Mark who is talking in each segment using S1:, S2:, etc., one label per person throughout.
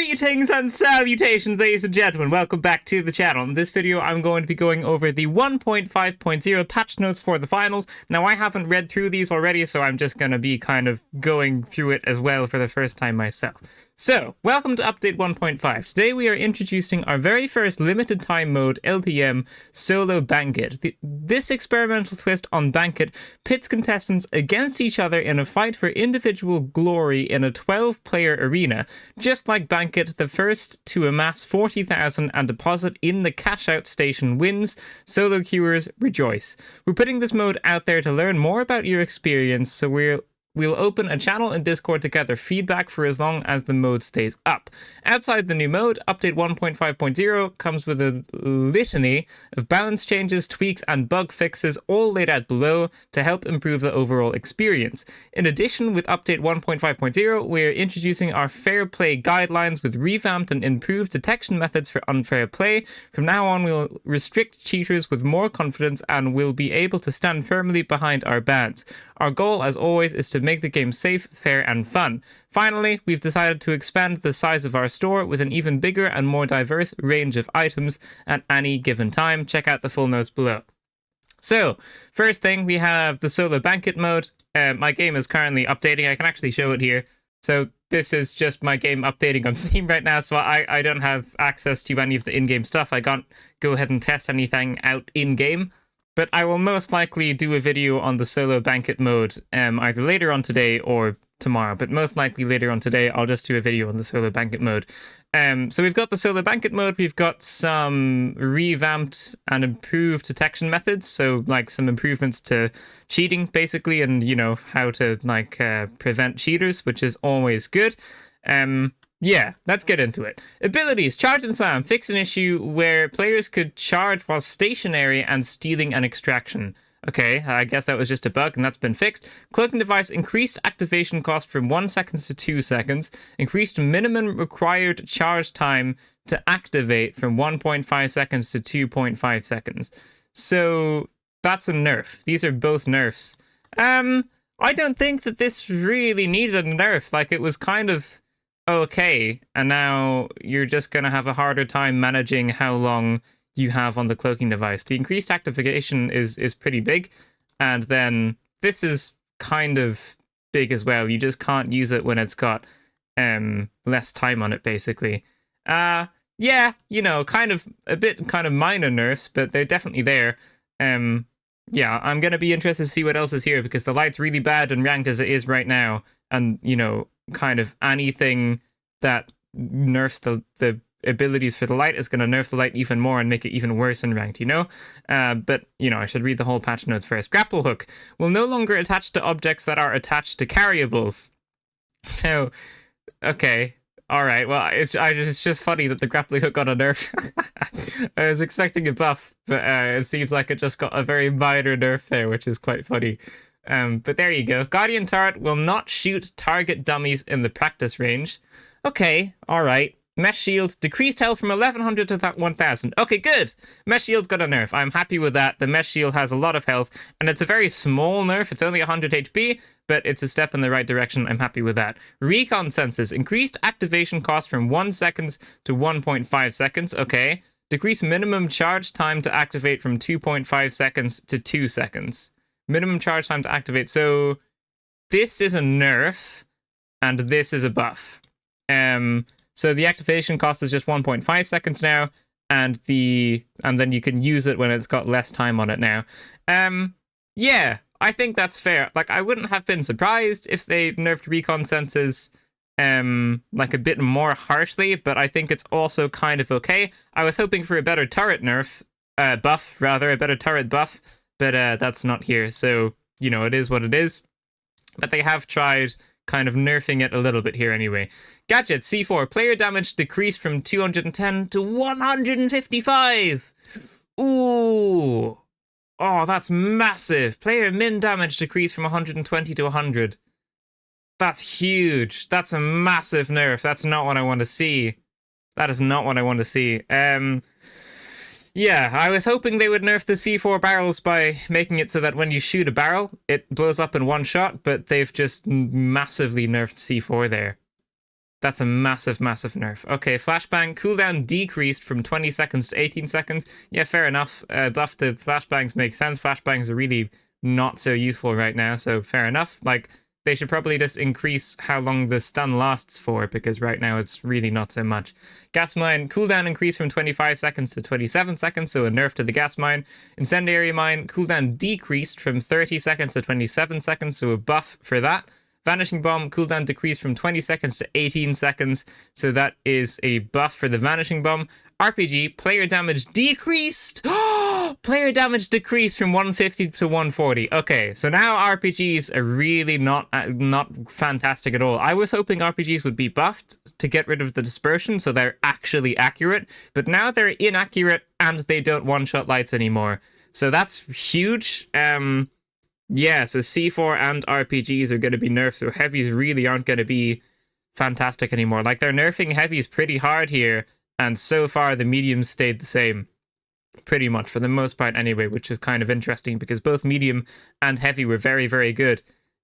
S1: Greetings and salutations, ladies and gentlemen. Welcome back to the channel. In this video, I'm going to be going over the 1.5.0 patch notes for the finals. Now, I haven't read through these already, so I'm just going to be kind of going through it as well for the first time myself. So, welcome to Update 1.5. Today we are introducing our very first limited time mode, LTM, Solo Banquet. This experimental twist on Banquet pits contestants against each other in a fight for individual glory in a 12-player arena. Just like Banquet, the first to amass 40,000 and deposit in the cash-out station wins. Solo queuers, rejoice. We're putting this mode out there to learn more about your experience, so We'll open a channel in Discord to gather feedback for as long as the mode stays up. Outside the new mode, Update 1.5.0 comes with a litany of balance changes, tweaks, and bug fixes all laid out below to help improve the overall experience. In addition, with Update 1.5.0, we're introducing our fair play guidelines with revamped and improved detection methods for unfair play. From now on, we'll restrict cheaters with more confidence and will be able to stand firmly behind our bans. Our goal, as always, is to make the game safe, fair, and fun. Finally, we've decided to expand the size of our store with an even bigger and more diverse range of items at any given time. Check out the full notes below. So, first thing, we have the Solo Banquet mode. My game is currently updating. I can actually show it here. So, this is just my game updating on Steam right now, so I don't have access to any of the in-game stuff. I can't go ahead and test anything out in-game. But I will most likely do a video on the Solo Banquet mode either later on today or tomorrow. But most likely later on today, I'll just do a video on the Solo Banquet mode. So we've got the Solo Banquet mode. We've got some revamped and improved detection methods. So like some improvements to cheating, basically, and, you know, how to like prevent cheaters, which is always good. Yeah, let's get into it. Abilities. Charge and Slam. Fix an issue where players could charge while stationary and stealing an extraction. Okay, I guess that was just a bug and that's been fixed. Cloaking Device. Increased activation cost from 1 second to 2 seconds. Increased minimum required charge time to activate from 1.5 seconds to 2.5 seconds. So, that's a nerf. These are both nerfs. I don't think that this really needed a nerf. Like, it was kind of okay, and now you're just going to have a harder time managing how long you have on the cloaking device. The increased activation is pretty big, and then this is kind of big as well. You just can't use it when it's got less time on it, basically. Yeah, you know, kind of minor nerfs, but they're definitely there. Yeah, I'm going to be interested to see what else is here, because the light's really bad and ranked as it is right now, and, you know, kind of anything that nerfs the abilities for the light is going to nerf the light even more and make it even worse in ranked, you know? But, you know, I should read the whole patch notes first. Grapple Hook will no longer attach to objects that are attached to carryables. So, okay. Alright, well, it's just funny that the grappling hook got a nerf. I was expecting a buff, but it seems like it just got a very minor nerf there, which is quite funny. But there you go. Guardian Turret will not shoot target dummies in the practice range. Okay, alright. Mesh Shield, decreased health from 1100 to 1000. Okay, good! Mesh Shield got a nerf. I'm happy with that. The Mesh Shield has a lot of health, and it's a very small nerf. It's only 100 HP, but it's a step in the right direction. I'm happy with that. Recon Senses, increased activation cost from 1 second to 1.5 seconds. Okay. Decrease minimum charge time to activate from 2.5 seconds to 2 seconds. Minimum charge time to activate. So this is a nerf, and this is a buff. So the activation cost is just 1.5 seconds now, and then you can use it when it's got less time on it now. Yeah, I think that's fair. Like, I wouldn't have been surprised if they nerfed recon senses like a bit more harshly, but I think it's also kind of okay. I was hoping for a better turret buff, a better turret buff, but that's not here. So, you know, it is what it is. But they have tried kind of nerfing it a little bit here anyway. Gadget C4. Player damage decreased from 210 to 155. Ooh. Oh, that's massive. Player min damage decreased from 120 to 100. That's huge. That's a massive nerf. That's not what I want to see. That is not what I want to see. Yeah, I was hoping they would nerf the C4 barrels by making it so that when you shoot a barrel, it blows up in one shot, but they've just massively nerfed C4 there. That's a massive, massive nerf. Okay, flashbang cooldown decreased from 20 seconds to 18 seconds. Yeah, fair enough. Buff to flashbangs makes sense. Flashbangs are really not so useful right now, so fair enough. Like, they should probably just increase how long the stun lasts for, because right now it's really not so much. Gas mine cooldown increased from 25 seconds to 27 seconds, so a nerf to the gas mine. Incendiary mine cooldown decreased from 30 seconds to 27 seconds, so a buff for that. Vanishing Bomb cooldown decreased from 20 seconds to 18 seconds, so that is a buff for the Vanishing Bomb. RPG, player damage decreased! Player damage decreased from 150 to 140. Okay, so now RPGs are really not fantastic at all. I was hoping RPGs would be buffed to get rid of the dispersion, so they're actually accurate, but now they're inaccurate and they don't one-shot lights anymore. So that's huge. Yeah, so C4 and RPGs are going to be nerfed, so heavies really aren't going to be fantastic anymore. Like, they're nerfing heavies pretty hard here, and so far the mediums stayed the same. Pretty much, for the most part anyway, which is kind of interesting, because both medium and heavy were very, very good.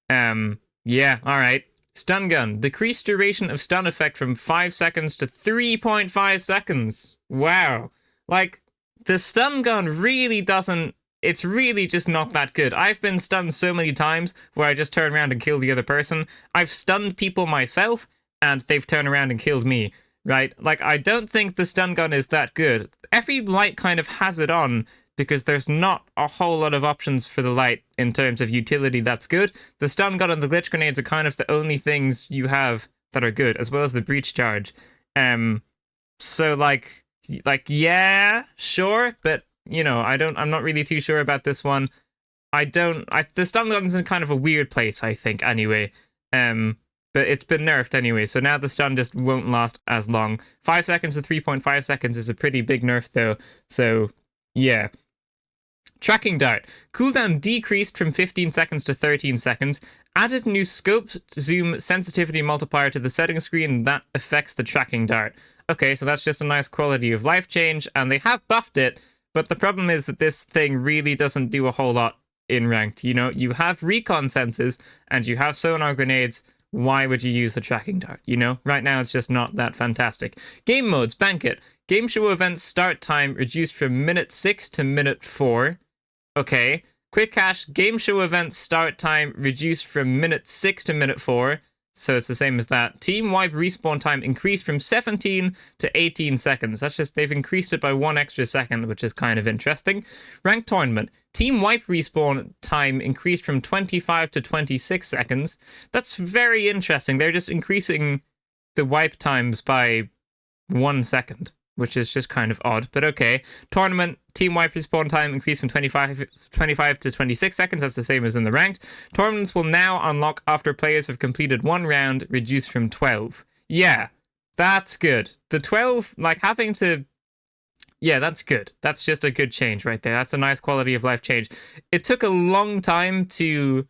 S1: Yeah, alright. Stun gun. Decreased duration of stun effect from 5 seconds to 3.5 seconds. Wow. Like, the stun gun really doesn't... It's really just not that good. I've been stunned so many times where I just turn around and kill the other person. I've stunned people myself, and they've turned around and killed me, right? Like, I don't think the stun gun is that good. Every light kind of has it on, because there's not a whole lot of options for the light in terms of utility that's good. The stun gun and the glitch grenades are kind of the only things you have that are good, as well as the breach charge. So, like, yeah, sure, but... You know, I'm not really too sure about this one. The stun gun's in kind of a weird place, I think, anyway. But it's been nerfed anyway, so now the stun just won't last as long. 5 seconds to 3.5 seconds is a pretty big nerf, though. So, yeah. Tracking dart. Cooldown decreased from 15 seconds to 13 seconds. Added new scope zoom sensitivity multiplier to the settings screen that affects the tracking dart. Okay, so that's just a nice quality of life change, and they have buffed it. But the problem is that this thing really doesn't do a whole lot in ranked. You know, you have recon senses and you have sonar grenades. Why would you use the tracking dart? You know, right now it's just not that fantastic. Game modes, Banquet. Game show events start time reduced from minute 6 to minute 4. Okay. Quick cache, game show events start time reduced from minute 6 to minute 4. So it's the same as that. Team wipe respawn time increased from 17 to 18 seconds. That's just, they've increased it by 1 extra second, which is kind of interesting. Ranked tournament. Team wipe respawn time increased from 25 to 26 seconds. That's very interesting. They're just increasing the wipe times by 1 second, which is just kind of odd, but okay. Tournament, team wipe respawn time increased from 25 to 26 seconds. That's the same as in the ranked. Tournaments will now unlock after players have completed 1 round, reduced from 12. Yeah, that's good. The 12, like, having to... Yeah, that's good. That's just a good change right there. That's a nice quality of life change. It took a long time to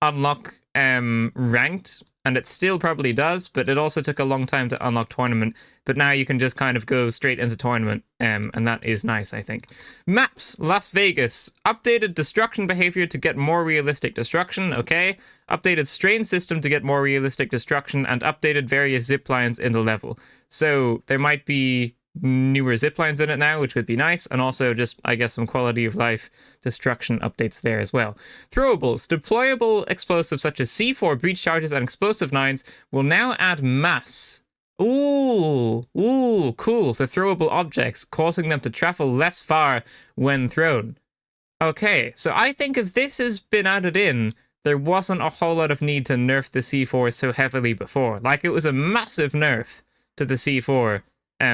S1: unlock ranked, and it still probably does, but it also took a long time to unlock tournament. But now you can just kind of go straight into tournament, and that is nice, I think. Maps, Las Vegas. Updated destruction behavior to get more realistic destruction, okay. Updated strain system to get more realistic destruction, and updated various zip lines in the level. So there might be newer zip lines in it now, which would be nice, and also just, I guess, some quality of life destruction updates there as well. Throwables. Deployable explosives such as C4, breach charges, and explosive 9s will now add mass. Ooh, cool. So throwable objects, causing them to travel less far when thrown. Okay, so I think if this has been added in, there wasn't a whole lot of need to nerf the C4 so heavily before. Like, it was a massive nerf to the C4.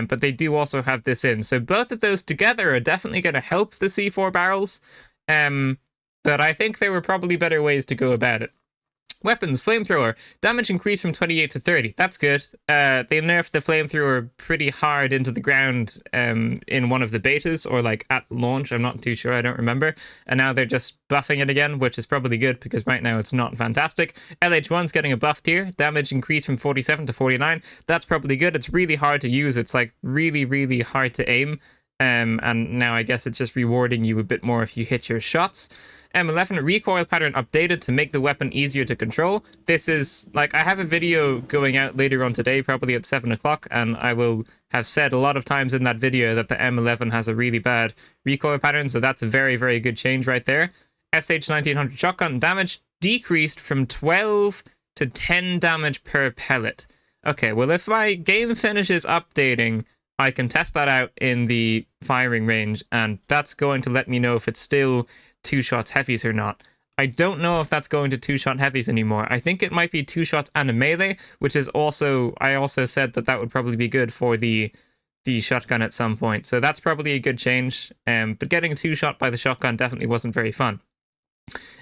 S1: But they do also have this in. So both of those together are definitely going to help the C4 barrels. But I think there were probably better ways to go about it. Weapons, flamethrower. Damage increased from 28 to 30. That's good. They nerfed the flamethrower pretty hard into the ground in one of the betas, or like at launch. I'm not too sure. I don't remember. And now they're just buffing it again, which is probably good because right now it's not fantastic. LH1's getting a buff tier. Damage increased from 47 to 49. That's probably good. It's really hard to use. It's like really, really hard to aim. And now I guess it's just rewarding you a bit more if you hit your shots. M11 recoil pattern updated to make the weapon easier to control. This is, like, I have a video going out later on today, probably at 7 o'clock, and I will have said a lot of times in that video that the M11 has a really bad recoil pattern, so that's a very, very good change right there. SH1900 shotgun damage decreased from 12 to 10 damage per pellet. Okay, well, if my game finishes updating, I can test that out in the firing range, and that's going to let me know if it's still 2-shots heavies or not. I don't know if that's going to 2-shot heavies anymore. I think it might be 2 shots and a melee, which is also, I also said that that would probably be good for the shotgun at some point. So that's probably a good change. But getting 2-shot by the shotgun definitely wasn't very fun.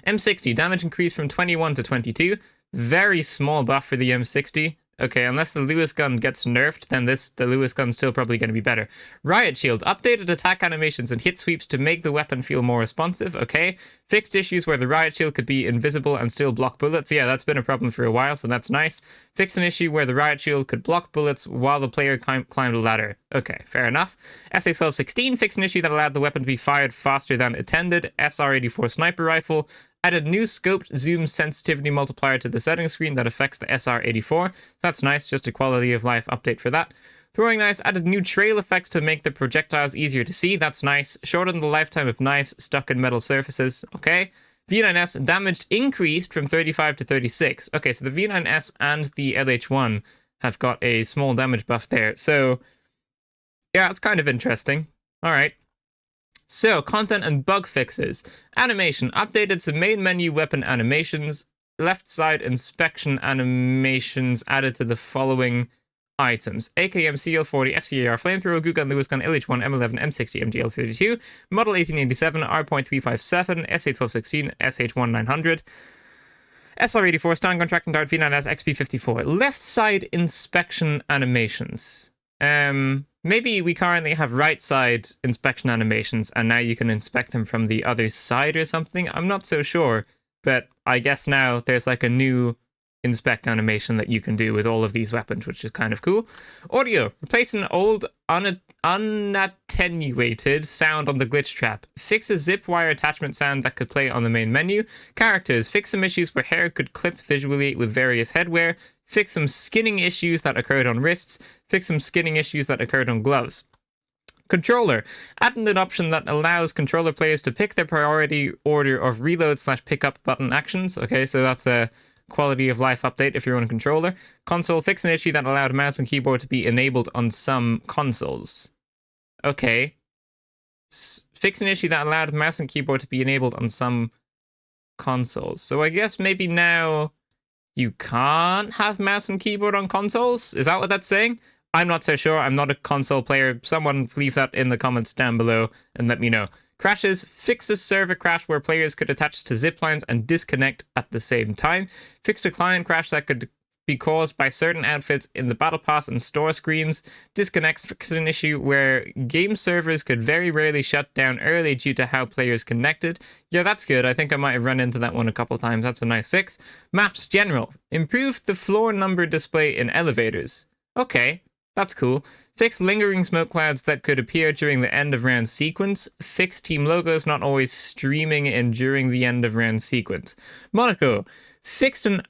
S1: M60, damage increased from 21 to 22. Very small buff for the M60. Okay, unless the Lewis gun gets nerfed, then the Lewis gun's still probably going to be better. Riot Shield, updated attack animations and hit sweeps to make the weapon feel more responsive. Okay, fixed issues where the Riot Shield could be invisible and still block bullets. Yeah, that's been a problem for a while, so that's nice. Fixed an issue where the Riot Shield could block bullets while the player climbed a ladder. Okay, fair enough. SA-1216, fixed an issue that allowed the weapon to be fired faster than intended. SR-84 sniper rifle. Added new scoped zoom sensitivity multiplier to the settings screen that affects the SR-84. So that's nice, just a quality of life update for that. Throwing knives added new trail effects to make the projectiles easier to see. That's nice. Shortened the lifetime of knives stuck in metal surfaces. Okay. V9S damage increased from 35 to 36. Okay, so the V9S and the LH1 have got a small damage buff there. So, yeah, it's kind of interesting. All right. So, content and bug fixes. Animation. Updated some main menu weapon animations. Left side inspection animations added to the following items. AKM, CL40, FCAR, Flamethrower, Gugun, Lewis Gun, LH1, M11, M60, MGL32, Model 1887, R.357, SA-1216, SH-1900, SR-84, Stand Gun, Track and Dart, V9S, XP54. Left side inspection animations. Maybe we currently have right side inspection animations and now you can inspect them from the other side or something. I'm not so sure, but I guess now there's like a new inspect animation that you can do with all of these weapons, which is kind of cool. Audio. Replace an old unattenuated sound on the glitch trap. Fix a zip wire attachment sound that could play on the main menu. Characters. Fix some issues where hair could clip visually with various headwear. Fix some skinning issues that occurred on wrists. Fix some skinning issues that occurred on gloves. Controller. Added an option that allows controller players to pick their priority order of reload/pickup button actions. Okay, so that's a quality of life update if you're on a controller. Console. Fix an issue that allowed mouse and keyboard to be enabled on some consoles. Okay. Fix an issue that allowed mouse and keyboard to be enabled on some consoles. So I guess maybe now you can't have mouse and keyboard on consoles? Is that what that's saying? I'm not so sure. I'm not a console player. Someone leave that in the comments down below and let me know. Crashes. Fix a server crash where players could attach to zip lines and disconnect at the same time. Fixed a client crash that could be caused by certain outfits in the battle pass and store screens. Disconnects. Fixed an issue where game servers could very rarely shut down early due to how players connected. Yeah, that's good. I think I might have run into that one a couple times. That's a nice fix. Maps general. Improved the floor number display in elevators. Okay, that's cool. Fixed lingering smoke clouds that could appear during the end of round sequence. Fixed team logos not always streaming in during the end of round sequence. Monaco. Fixed an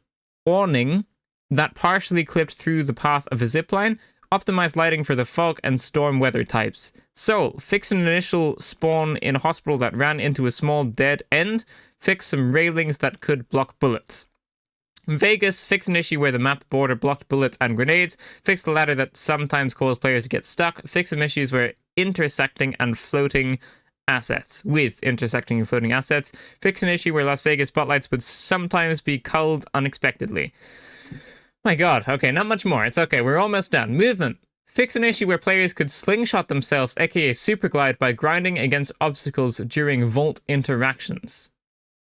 S1: awning that partially clipped through the path of a zipline. Optimized lighting for the fog and storm weather types. Seoul. Fix an initial spawn in a hospital that ran into a small dead end. Fix some railings that could block bullets. Vegas. Fix an issue where the map border blocked bullets and grenades. Fix the ladder that sometimes caused players to get stuck. Fix some issues where intersecting and floating assets. Fix an issue where Las Vegas spotlights would sometimes be culled unexpectedly. My god, okay, not much more. It's okay, we're almost done. Movement. Fix an issue where players could slingshot themselves, aka superglide, by grinding against obstacles during vault interactions.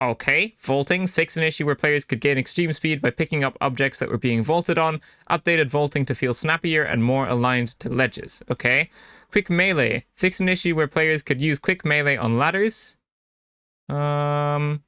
S1: Okay, vaulting. Fix an issue where players could gain extreme speed by picking up objects that were being vaulted on. Updated vaulting to feel snappier and more aligned to ledges. Okay. Quick melee. Fix an issue where players could use quick melee on ladders. Okay.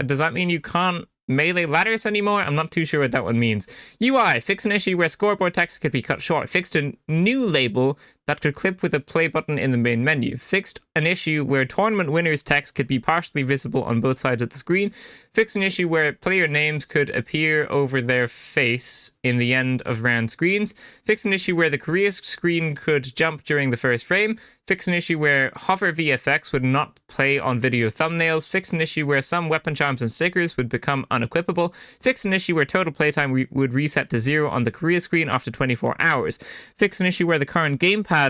S1: Does that mean you can't melee ladders anymore. I'm not too sure what that one means. UI, fix an issue where scoreboard text could be cut short. Fixed a new label that could clip with a play button in the main menu. Fixed an issue where tournament winners text could be partially visible on both sides of the screen. Fixed an issue where player names could appear over their face in the end of round screens. Fixed an issue where the career screen could jump during the first frame. Fix an issue where hover VFX would not play on video thumbnails. Fix an issue where some weapon charms and stickers would become unequipable. Fix an issue where total playtime would reset to 0 on the career screen after 24 hours. Fix an issue where the current gamepad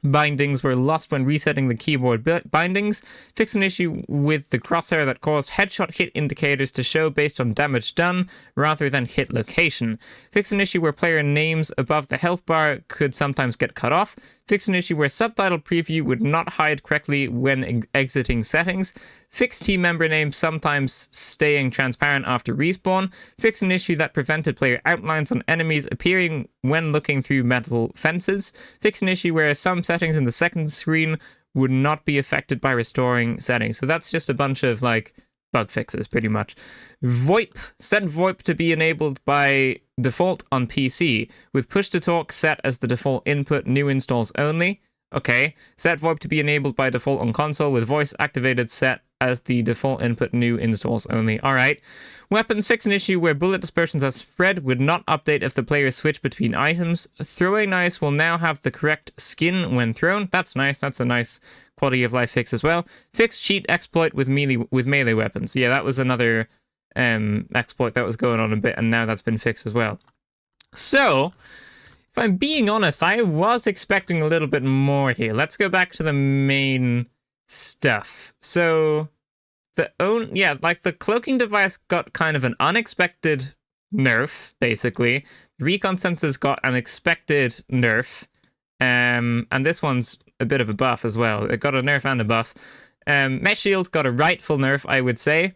S1: bindings were lost when resetting the keyboard bindings. Fix an issue with the crosshair that caused headshot hit indicators to show based on damage done rather than hit location. Fix an issue where player names above the health bar could sometimes get cut off. Fix an issue where subtitle preview would not hide correctly when exiting settings. Fix team member names sometimes staying transparent after respawn. Fix an issue that prevented player outlines on enemies appearing when looking through metal fences. Fix an issue where some settings in the second screen would not be affected by restoring settings. So that's just a bunch of like bug fixes pretty much. VoIP, set VoIP to be enabled by default on PC with push to talk set as the default input, new installs only. Okay, set VoIP to be enabled by default on console with voice activated set as the default input, new installs only. Alright. Weapons, fix an issue where bullet dispersions as spread would not update if the player switched between items. Throwing knives will now have the correct skin when thrown. That's nice. That's a nice quality of life fix as well. Fix cheat exploit with melee weapons. Yeah, that was another exploit that was going on a bit, and now that's been fixed as well. So, if I'm being honest, I was expecting a little bit more here. Let's go back to the main stuff. So, the cloaking device got kind of an unexpected nerf, basically. Recon sensors got an expected nerf. And this one's a bit of a buff as well. It got a nerf and a buff. Mesh Shield got a rightful nerf, I would say.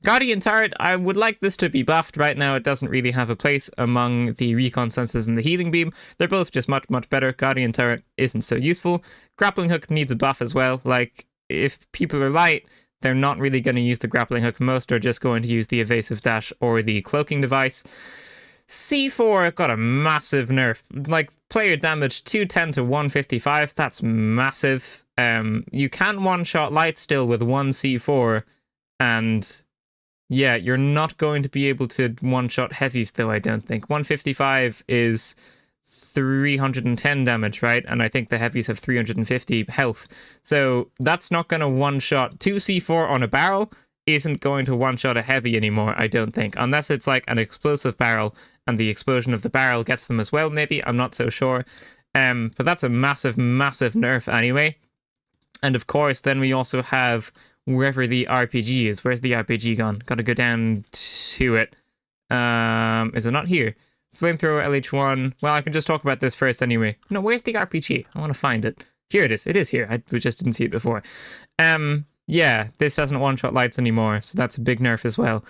S1: Guardian Turret, I would like this to be buffed. Right now, it doesn't really have a place among the Recon Sensors and the Healing Beam. They're both just much, much better. Guardian Turret isn't so useful. Grappling Hook needs a buff as well. Like, if people are light, they're not really going to use the Grappling Hook. Most are just going to use the Evasive Dash or the Cloaking Device. C4 got a massive nerf. Like, player damage 210 to 155. That's massive. You can one-shot light still with one C4, and yeah, you're not going to be able to one-shot heavies, though, I don't think. 155 is 310 damage, right? And I think the heavies have 350 health. So that's not going to one-shot. 2 C4 on a barrel isn't going to one-shot a heavy anymore, I don't think. Unless it's like an explosive barrel, and the explosion of the barrel gets them as well, maybe. I'm not so sure. But that's a massive, massive nerf anyway. And of course, then we also have wherever the RPG is. Where's the RPG gone? Gotta go down to it. Is it not here? Flamethrower, LH1. Well, I can just talk about this first anyway. No, where's the RPG? I want to find it. Here it is. It is here. We just didn't see it before. Yeah, this doesn't one-shot lights anymore, so that's a big nerf as well.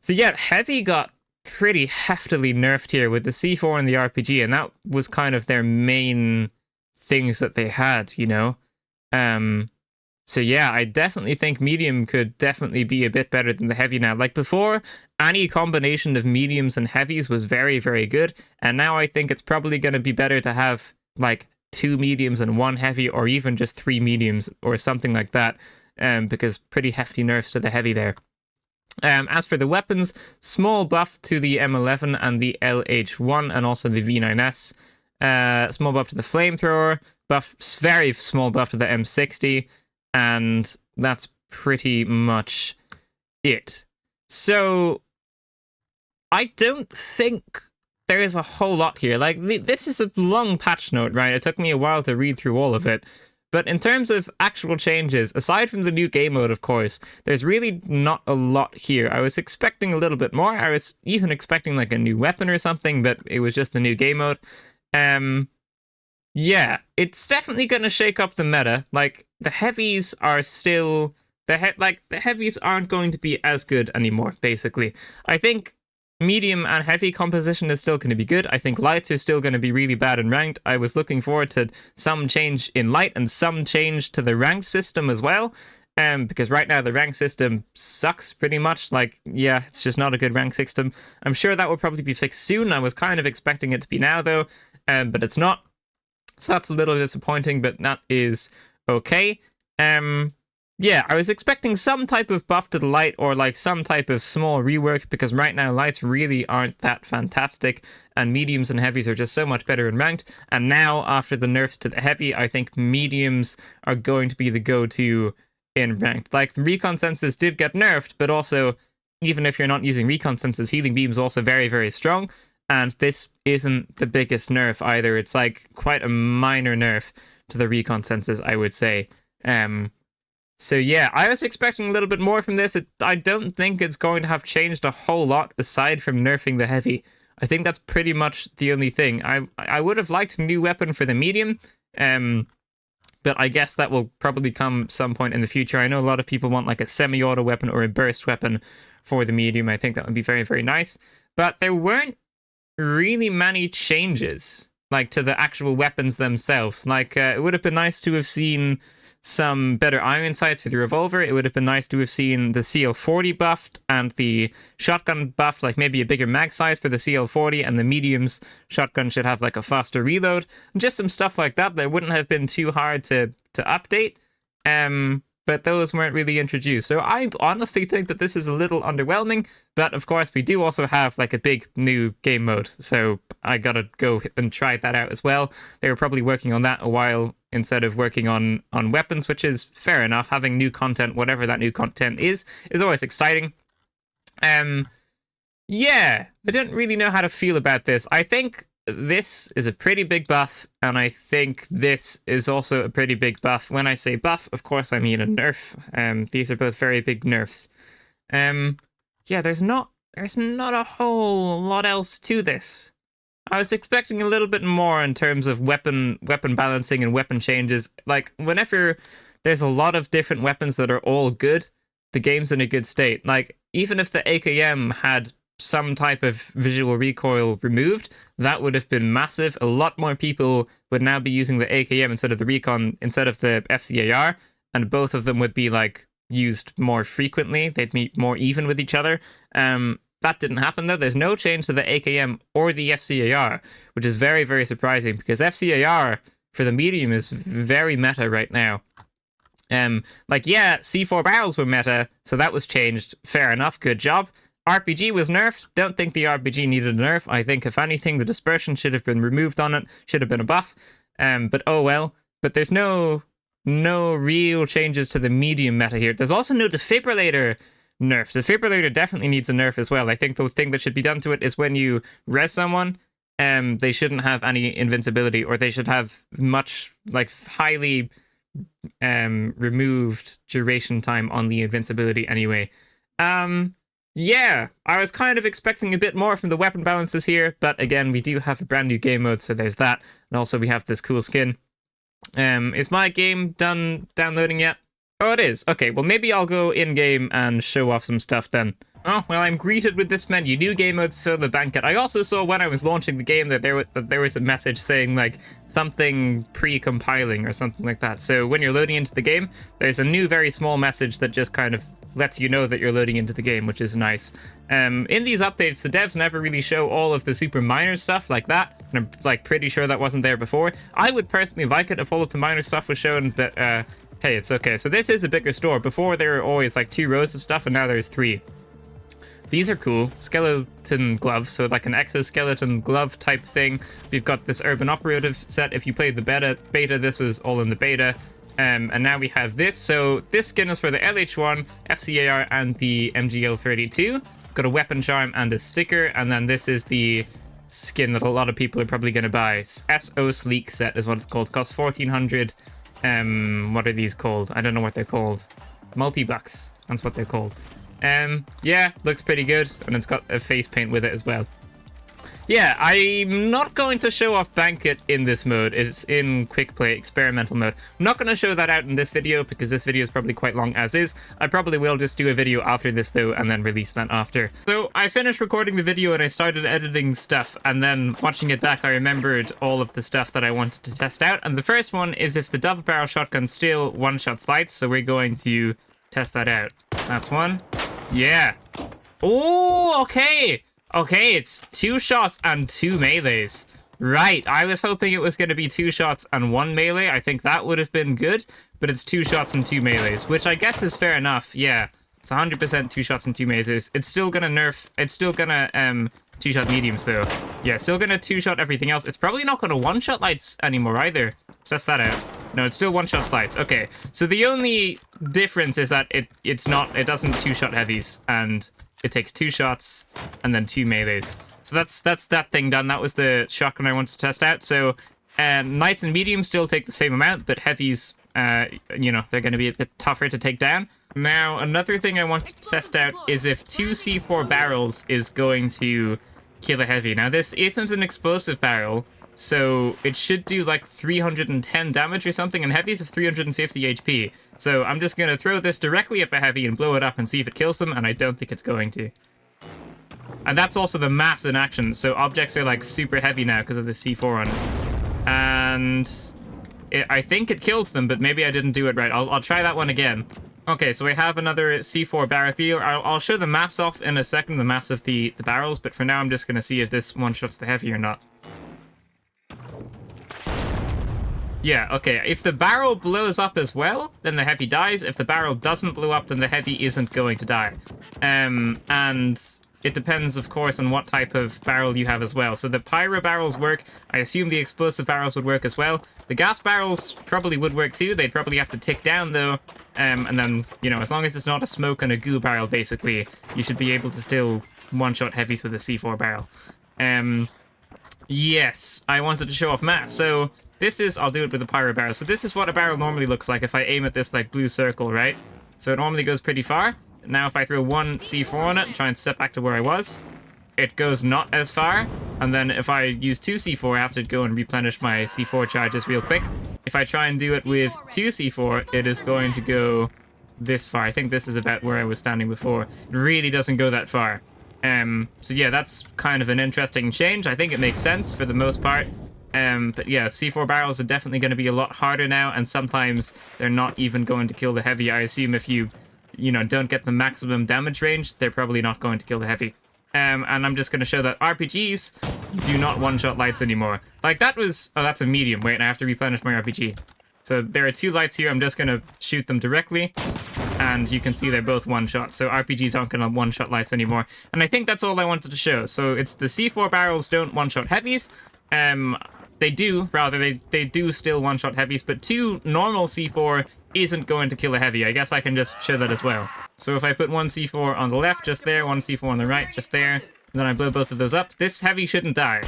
S1: So yeah, Heavy got pretty heftily nerfed here with the C4 and the RPG, and that was kind of their main things that they had, you know? So yeah, I definitely think medium could definitely be a bit better than the heavy now. Like before, any combination of mediums and heavies was very, very good. And now I think it's probably going to be better to have like 2 mediums and 1 heavy, or even just 3 mediums or something like that. Because pretty hefty nerfs to the heavy there. As for the weapons, small buff to the M11 and the LH1 and also the V9S. Small buff to the flamethrower, very small buff to the M60. And that's pretty much it. So, I don't think there is a whole lot here. Like, this is a long patch note, right? It took me a while to read through all of it. But in terms of actual changes, aside from the new game mode, of course, there's really not a lot here. I was expecting a little bit more. I was even expecting like a new weapon or something, but it was just the new game mode. Yeah, it's definitely going to shake up the meta. Like, the heavies are still... the heavies aren't going to be as good anymore, basically. I think medium and heavy composition is still going to be good. I think lights are still going to be really bad in ranked. I was looking forward to some change in light and some change to the ranked system as well. Because right now the rank system sucks pretty much. Like, yeah, it's just not a good rank system. I'm sure that will probably be fixed soon. I was kind of expecting it to be now, though, but it's not. So that's a little disappointing, but that is okay. Yeah, I was expecting some type of buff to the light or like some type of small rework, because right now lights really aren't that fantastic and mediums and heavies are just so much better in ranked. And now after the nerfs to the heavy, I think mediums are going to be the go-to in ranked. Like, the recon senses did get nerfed, but also, even if you're not using recon senses, healing beam is also very, very strong. And this isn't the biggest nerf either. It's like quite a minor nerf to the recon senses, I would say. So yeah, I was expecting a little bit more from this. I don't think it's going to have changed a whole lot aside from nerfing the heavy. I think that's pretty much the only thing. I would have liked a new weapon for the medium, but I guess that will probably come some point in the future. I know a lot of people want like a semi-auto weapon or a burst weapon for the medium. I think that would be very, very nice. But there weren't really many changes, like, to the actual weapons themselves. Like, it would have been nice to have seen some better iron sights for the revolver. It would have been nice to have seen the CL40 buffed and the shotgun buffed, like maybe a bigger mag size for the CL40, and the medium's shotgun should have like a faster reload. Just some stuff like that that wouldn't have been too hard to update. But those weren't really introduced. So I honestly think that this is a little underwhelming. But of course, we do also have like a big new game mode. So I gotta go and try that out as well. They were probably working on that a while instead of working on weapons, which is fair enough. Having new content, whatever that new content is always exciting. Yeah, I don't really know how to feel about this. I think this is a pretty big buff, and I think this is also a pretty big buff. When I say buff, of course I mean a nerf. These are both very big nerfs. Yeah, there's not a whole lot else to this. I was expecting a little bit more in terms of weapon balancing and weapon changes. Like, whenever there's a lot of different weapons that are all good, the game's in a good state. Like, even if the AKM had some type of visual recoil removed, that would have been massive. A lot more people would now be using the AKM instead of the recon, instead of the FCAR, and both of them would be like used more frequently. They'd be more even with each other. That didn't happen though. There's no change to the AKM or the FCAR, which is very, very surprising, because FCAR for the medium is very meta right now. Like, yeah, C4 barrels were meta, so that was changed. Fair enough, good job. RPG was nerfed. Don't think the RPG needed a nerf. I think, if anything, the dispersion should have been removed on it. Should have been a buff. But oh well. But there's no real changes to the medium meta here. There's also no defibrillator nerf. Defibrillator definitely needs a nerf as well. I think the thing that should be done to it is when you res someone, they shouldn't have any invincibility, or they should have much, like, highly removed duration time on the invincibility anyway. Yeah, I was kind of expecting a bit more from the weapon balances here, but again, we do have a brand new game mode, so there's that. And also we have this cool skin. Is my game done downloading yet? Oh, it is. Okay, well, maybe I'll go in-game and show off some stuff then. Oh, well, I'm greeted with this menu. New game mode, Solo Banquet. I also saw when I was launching the game that there was a message saying, like, something pre-compiling or something like that. So when you're loading into the game, there's a new very small message that just kind of lets you know that you're loading into the game, which is nice. In these updates, the devs never really show all of the super minor stuff like that, and I'm like pretty sure that wasn't there before. I would personally like it if all of the minor stuff was shown, but hey, it's okay. So this is a bigger store. Before there were always like 2 rows of stuff, and now there's 3. These are cool. Skeleton gloves, so like an exoskeleton glove type thing. We've got this urban operative set. If you played the beta, this was all in the beta. And now we have this. So this skin is for the LH1, FCAR, and the MGL32. Got a weapon charm and a sticker, and then this is the skin that a lot of people are probably going to buy. SO Sleek set is what it's called. Costs 1,400. What are these called? I don't know what they're called. Multi-bucks. That's what they're called. Yeah, looks pretty good, and it's got a face paint with it as well. Yeah, I'm not going to show off Banquet in this mode. It's in quick play experimental mode. I'm not going to show that out in this video because this video is probably quite long as is. I probably will just do a video after this though and then release that after. So I finished recording the video and I started editing stuff, and then watching it back I remembered all of the stuff that I wanted to test out. And the first one is if the double barrel shotgun still one-shot slides, so we're going to test that out. That's one. Yeah. Oh, okay. Okay, it's 2 shots and 2 melees. Right, I was hoping it was going to be 2 shots and 1 melee. I think that would have been good, but it's 2 shots and 2 melees, which I guess is fair enough. Yeah, it's 100% 2 shots and 2 melees. It's still going to nerf, it's still going to 2-shot mediums though. Yeah, still going to 2-shot everything else. It's probably not going to 1-shot lights anymore either. Let's test that out. No, it's still 1-shot slides. Okay, so the only difference is that it doesn't 2-shot heavies, and it takes 2 shots and then 2 melees. So that's that thing done. That was the shotgun I wanted to test out. So knights and mediums still take the same amount, but heavies, you know, they're going to be a bit tougher to take down. Now, another thing I wanted to test out is if 2 C4 barrels is going to kill a heavy. Now, this isn't an explosive barrel, so it should do like 310 damage or something, and heavies have 350 HP. So I'm just going to throw this directly at the heavy and blow it up and see if it kills them, and I don't think it's going to. And that's also the mass in action, so objects are like super heavy now because of the C4 on it. And I think it kills them, but maybe I didn't do it right. I'll try that one again. Okay, so we have another C4 barrel here. I'll show the mass off in a second, the mass of the barrels, but for now I'm just going to see if this one-shots the heavy or not. Yeah, okay, if the barrel blows up as well, then the heavy dies. If the barrel doesn't blow up, then the heavy isn't going to die. And it depends, of course, on what type of barrel you have as well. So the pyro barrels work. I assume the explosive barrels would work as well. The gas barrels probably would work too. They'd probably have to tick down, though. And then, you know, as long as it's not a smoke and a goo barrel, basically, you should be able to still one-shot heavies with a C4 barrel. Yes, I wanted to show off mass. So this is, I'll do it with a pyro barrel. So this is what a barrel normally looks like if I aim at this like blue circle, right? So it normally goes pretty far. Now if I throw one C4 on it, try and step back to where I was, it goes not as far. And then if I use 2 C4, I have to go and replenish my C4 charges real quick. If I try and do it with 2 C4, it is going to go this far. I think this is about where I was standing before. It really doesn't go that far. So yeah, that's kind of an interesting change. I think it makes sense for the most part. But yeah, C4 barrels are definitely going to be a lot harder now, and sometimes they're not even going to kill the heavy. I assume if you know, don't get the maximum damage range, they're probably not going to kill the heavy. And I'm just going to show that RPGs do not one-shot lights anymore. Like that was, oh, that's a medium. Wait, I have to replenish my RPG. So there are 2 lights here. I'm just going to shoot them directly, and you can see they're both one-shot. So RPGs aren't going to one-shot lights anymore. And I think that's all I wanted to show. So it's the C4 barrels don't one-shot heavies. They do, rather, they do still one-shot heavies, but 2 normal C4 isn't going to kill a heavy. I guess I can just show that as well. So if I put 1 C4 on the left, just there, 1 C4 on the right, just there, and then I blow both of those up, this heavy shouldn't die.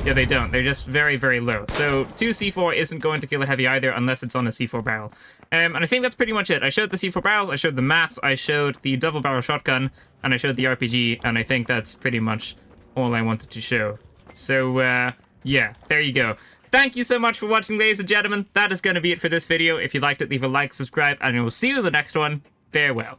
S1: Yeah, they don't. They're just very, very low. So 2 C4 isn't going to kill a heavy either unless it's on a C4 barrel. And I think that's pretty much it. I showed the C4 barrels, I showed the mass, I showed the double barrel shotgun, and I showed the RPG, and I think that's pretty much all I wanted to show. So, yeah, there you go. Thank you so much for watching, ladies and gentlemen. That is going to be it for this video. If you liked it, leave a like, subscribe, and we'll see you in the next one. Farewell.